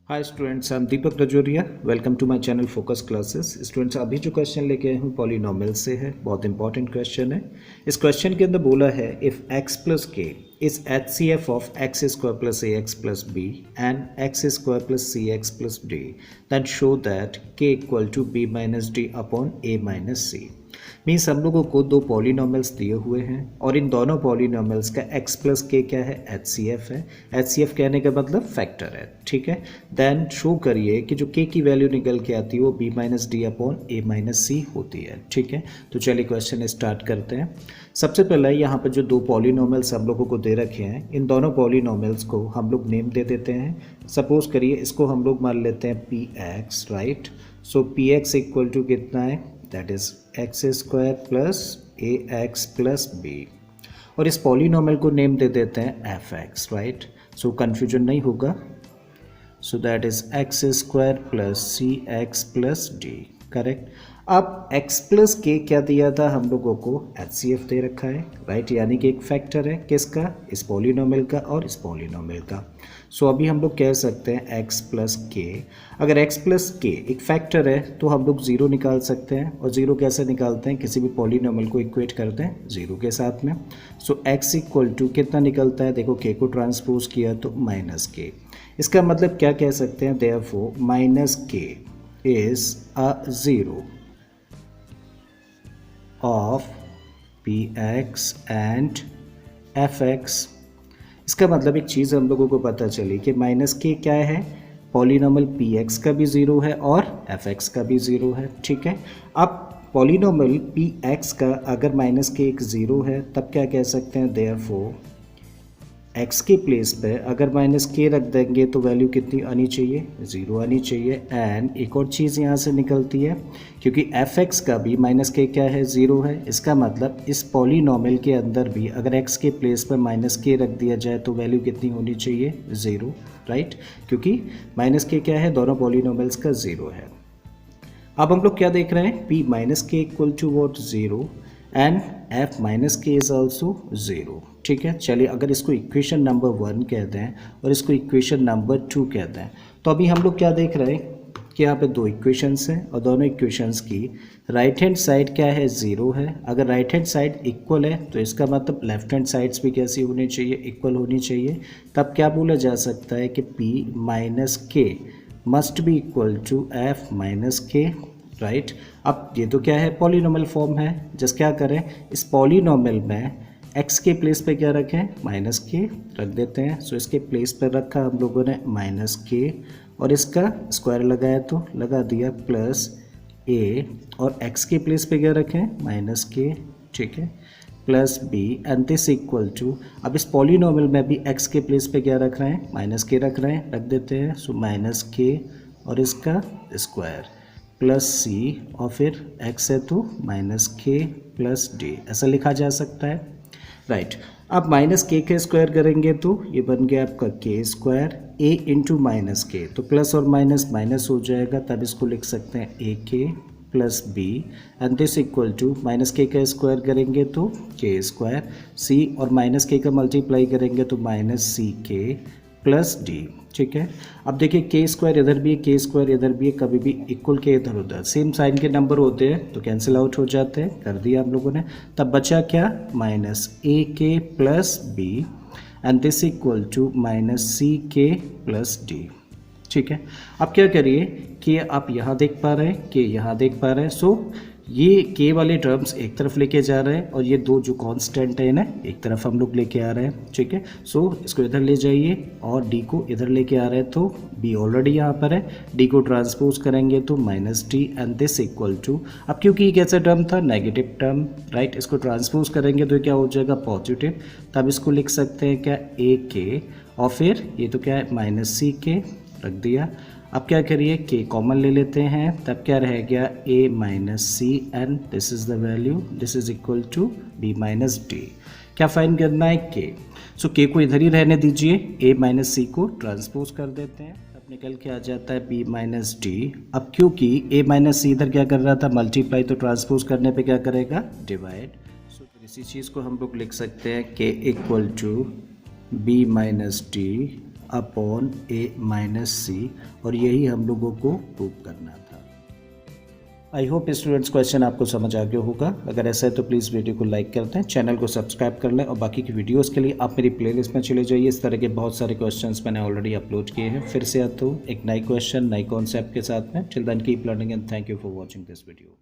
Hi students, I am Deepak Rajoria. Welcome to my channel focus classes. Students, अभी जो question लेके आए हूँ पॉलिनोमियल से है, बहुत इंपॉर्टेंट क्वेश्चन है। इस क्वेश्चन के अंदर बोला है if x plus k is HCF of x square plus a x plus B and x square plus c x plus d, that show that k equal to b minus D upon A minus c. Means हम लोगों को दो polynomials दिए हुए हैं और इन दोनों polynomials का x प्लस के क्या है, HCF है। HCF कहने का मतलब फैक्टर है, ठीक है। देन शो करिए कि जो k की वैल्यू निकल के आती है वो b माइनस डी अपॉन ए माइनस सी होती है, ठीक है। तो चलिए क्वेश्चन स्टार्ट करते हैं। सबसे पहले यहाँ पर जो दो पॉलिनोमियल्स हम लोगों को दे रखे हैं, इन दोनों पॉलिनोमियल्स को हम लोग नेम दे देते हैं। सपोज करिए इसको हम लोग मान लेते हैं px, right. So px equal to कितना है, that is x square plus a x plus b, और इस पॉलिनोमियल को नेम दे देते हैं f x, right. So confusion नहीं होगा। So that is x square plus c x plus d, correct. अब x प्लस के क्या दिया था हम लोगों को, HCF दे रखा है, राइट। यानी कि एक फैक्टर है किसका, इस पॉलिनोमियल का और इस पॉलिनोमियल का। सो अभी हम लोग कह सकते हैं x प्लस के। अगर x प्लस के एक फैक्टर है तो हम लोग ज़ीरो निकाल सकते हैं, और ज़ीरो कैसे निकालते हैं, किसी भी पॉलिनोमियल को इक्वेट करते हैं ज़ीरो के साथ में। सो x इक्वल टू कितना निकलता है, देखो k को ट्रांसपोज किया तो माइनस के। इसका मतलब क्या कह सकते हैं, देयरफॉर माइनस के is a zero of px and fx। इसका मतलब एक चीज़ हम लोगों को पता चली कि माइनस के क्या है, पॉलिनोमियल px का भी ज़ीरो है और fx का भी ज़ीरो है, ठीक है। अब पॉलिनोमियल px का अगर माइनस के एक ज़ीरो है तब क्या कह सकते हैं, देयरफॉर x के प्लेस पे अगर माइनस के रख देंगे तो वैल्यू कितनी आनी चाहिए, ज़ीरो आनी चाहिए। एंड एक और चीज़ यहाँ से निकलती है, क्योंकि fx का भी माइनस के क्या है, ज़ीरो है। इसका मतलब इस पॉलिनोमियल के अंदर भी अगर x के प्लेस पर माइनस के रख दिया जाए तो वैल्यू कितनी होनी चाहिए, ज़ीरो, राइट। क्योंकि माइनस के क्या है, दोनों पॉलिनोमियल्स का ज़ीरो है। अब हम लोग क्या देख रहे हैं, p minus k equal to what, zero, and f minus k is also zero, ठीक है। चलिए अगर इसको इक्वेशन नंबर 1 कहते हैं और इसको इक्वेशन नंबर 2 कहते हैं, तो अभी हम लोग क्या देख रहे हैं कि यहाँ पे दो इक्वेशंस हैं और दोनों इक्वेशंस की राइट हैंड साइड क्या है, ज़ीरो है। अगर राइट हैंड साइड इक्वल है तो इसका मतलब लेफ्ट हैंड साइड्स भी कैसी होनी चाहिए, इक्वल होनी चाहिए। तब क्या बोला जा सकता है कि p minus k must be equal to f minus k, right. अब ये तो क्या है, पॉलिनोमियल फॉर्म है। जस्ट क्या करें, इस पॉलिनोमियल में x के प्लेस पे क्या रखें, माइनस के रख देते हैं। सो इसके प्लेस पर रखा हम लोगों ने माइनस के, और इसका स्क्वायर लगाया तो लगा दिया प्लस a, और x के प्लेस पे क्या रखें, माइनस के, ठीक है, plus b and this equal to. अब इस पॉलिनोमियल में भी x के प्लेस पे क्या रख रहे हैं, माइनस के रख रहे हैं, रख देते हैं। सो माइनस के और इसका स्क्वायर प्लस सी, और फिर x है तो माइनस के प्लस डी, ऐसा लिखा जा सकता है, राइट। अब माइनस के का स्क्वायर करेंगे तो ये बन गया आपका के स्क्वायर, a इंटू माइनस के, तो प्लस और माइनस माइनस हो जाएगा, तब इसको लिख सकते हैं ए के plus B and this equal to minus k का स्क्वायर करेंगे तो के स्क्वायर, सी और माइनस के का मल्टीप्लाई करेंगे तो minus C K plus D, ठीक है। अब देखिए के स्क्वायर इधर भी है, के स्क्वायर इधर भी है, कभी भी इक्वल के इधर उधर सेम साइन के नंबर होते हैं तो कैंसिल आउट हो जाते हैं, कर दिया हम लोगों ने। तब बचा क्या, माइनस ए के plus B and this equal to minus C K plus D, ठीक है। अब क्या करिए कि आप यहाँ देख पा रहे हैं, कि यहाँ देख पा रहे हैं। सो ये के वाले टर्म्स एक तरफ लेके जा रहे हैं और ये दो जो कांस्टेंट है ना एक तरफ हम लोग लेके आ रहे हैं, ठीक है। सो इसको इधर ले जाइए और डी को इधर लेके आ रहे हैं, तो बी ऑलरेडी यहाँ पर है, डी को ट्रांसपोज करेंगे तो minus d and this equal to. अब क्योंकि ये कैसा टर्म था, नेगेटिव टर्म, राइट, इसको ट्रांसपोज करेंगे तो क्या हो जाएगा, पॉजिटिव। तब इसको लिख सकते हैं क्या, ए के, और फिर ये तो क्या है, माइनस सी के रख दिया। अब क्या करिए, के कॉमन ले लेते हैं, तब क्या रह गया, a minus c and this is the value, this is equal to b minus d. क्या फाइंड करना है, k। सो k को इधर ही रहने दीजिए, a माइनस सी को ट्रांसपोज कर देते हैं, तब निकल के आ जाता है b माइनस डी। अब क्योंकि a माइनस सी इधर क्या कर रहा था, मल्टीप्लाई, तो ट्रांसपोज करने पे क्या करेगा, डिवाइड। सो इसी चीज़ को हम लोग लिख सकते हैं k equal to b minus D upon A minus C, और यही हम लोगों को प्रूव करना था। आई होप स्टूडेंट्स क्वेश्चन आपको समझ आ गया होगा। अगर ऐसा है तो प्लीज़ वीडियो को लाइक कर दें, चैनल को सब्सक्राइब कर लें, और बाकी की वीडियोस के लिए आप मेरी प्लेलिस्ट में चले जाइए। इस तरह के बहुत सारे क्वेश्चंस मैंने ऑलरेडी अपलोड किए हैं। फिर से आता हूँ एक नई क्वेश्चन नई कॉन्सेप्ट के साथ में। Till then keep learning and thank you for watching this video.